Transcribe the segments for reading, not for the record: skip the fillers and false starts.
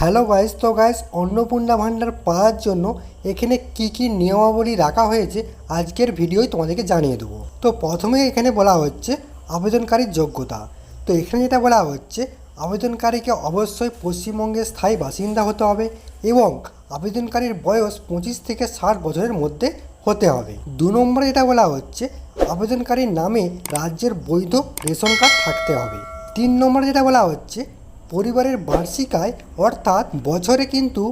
Hello guys, তো guys Annapurna ভাণ্ডার পাওয়ার জন্য এখানে কি নিয়মাবলী রাখা হয়েছে আজকের ভিডিওয় তোমাদেরকে জানিয়ে দেবো। তো প্রথমে এখানে বলা হচ্ছে আবেদনকারীর যোগ্যতা। তো এখানে যেটা বলা হচ্ছে আবেদনকারীকে অবশ্যই পশ্চিমবঙ্গের স্থায়ী বাসিন্দা হতে হবে এবং আবেদনকারীর বয়স 25 থেকে 60 বছরের মধ্যে হতে হবে। 2 নম্বরে যেটা বলা হচ্ছে আবেদনকারীর নামে রাজ্যের বৈধ রেশন কার্ড থাকতে হবে। 3 নম্বরে যেটা বলা হচ্ছে পরিবারের বার্ষিক আয় অর্থাৎ বছরে কিন্তু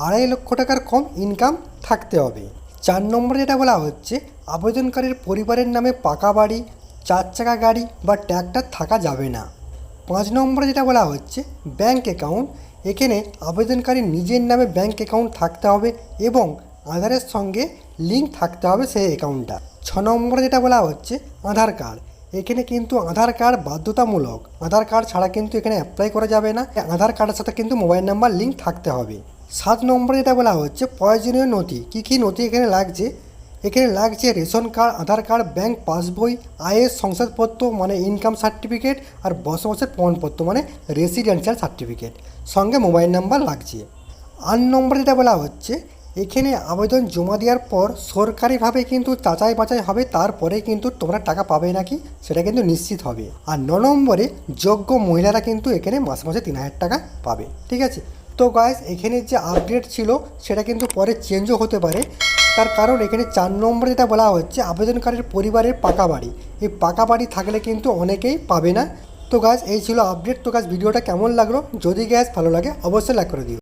2.5 লক্ষ টাকার কম ইনকাম থাকতে হবে। 4 নম্বরে যেটা বলা হচ্ছে আবেদনকারীর পরিবারের নামে পাকা বাড়ি, 4 চাকা গাড়ি বা ট্র্যাক্টর থাকা যাবে না। 5 নম্বরে যেটা বলা হচ্ছে ব্যাঙ্ক অ্যাকাউন্ট, এখানে আবেদনকারীর নিজের নামে ব্যাঙ্ক অ্যাকাউন্ট থাকতে হবে এবং আধারের সঙ্গে লিঙ্ক থাকতে হবে সেই অ্যাকাউন্টটা। 6 নম্বরে যেটা বলা হচ্ছে আধার কার্ড, এখানে কিন্তু আধার কার্ড বাধ্যতামূলক, আধার কার্ড ছাড়া কিন্তু এখানে অ্যাপ্লাই করা যাবে না। আধার কার্ডের সাথে কিন্তু মোবাইল নাম্বার লিঙ্ক থাকতে হবে। 7 নম্বরে যেটা বলা হচ্ছে প্রয়োজনীয় নথি, কী নথি এখানে লাগছে, এখানে লাগছে রেশন কার্ড, আধার কার্ড, ব্যাঙ্ক পাসবই, আয়ের শংসাপত্র মানে ইনকাম সার্টিফিকেট, আর বসবাসের প্রমাণপত্র মানে রেসিডেন্সিয়াল সার্টিফিকেট, সঙ্গে মোবাইল নাম্বার লাগছে। 8 নম্বরে যেটা বলা হচ্ছে এখানে আবেদন জমা দেওয়ার পর সরকারিভাবে কিন্তু যাচাই বাছাই হবে, তারপরে কিন্তু তোমরা টাকা পাবে নাকি সেটা কিন্তু নিশ্চিত হবে। আর 9 নম্বরে যোগ্য মহিলারা কিন্তু এখানে মাসে মাসে 3000 টাকা পাবে। ঠিক আছে, তো গাইস এখানে যে আপডেট ছিল সেটা কিন্তু পরে চেঞ্জও হতে পারে, তার কারণ এখানে 4 নম্বরে যেটা বলা হচ্ছে আবেদনকারীর পরিবারের পাকা বাড়ি, এই পাকা বাড়ি থাকলে কিন্তু অনেকেই পাবে না। তো গাইস এই ছিল আপডেট। তো গাইস ভিডিওটা কেমন লাগলো, যদি গাইস ভালো লাগে অবশ্যই লাইক করে দিও।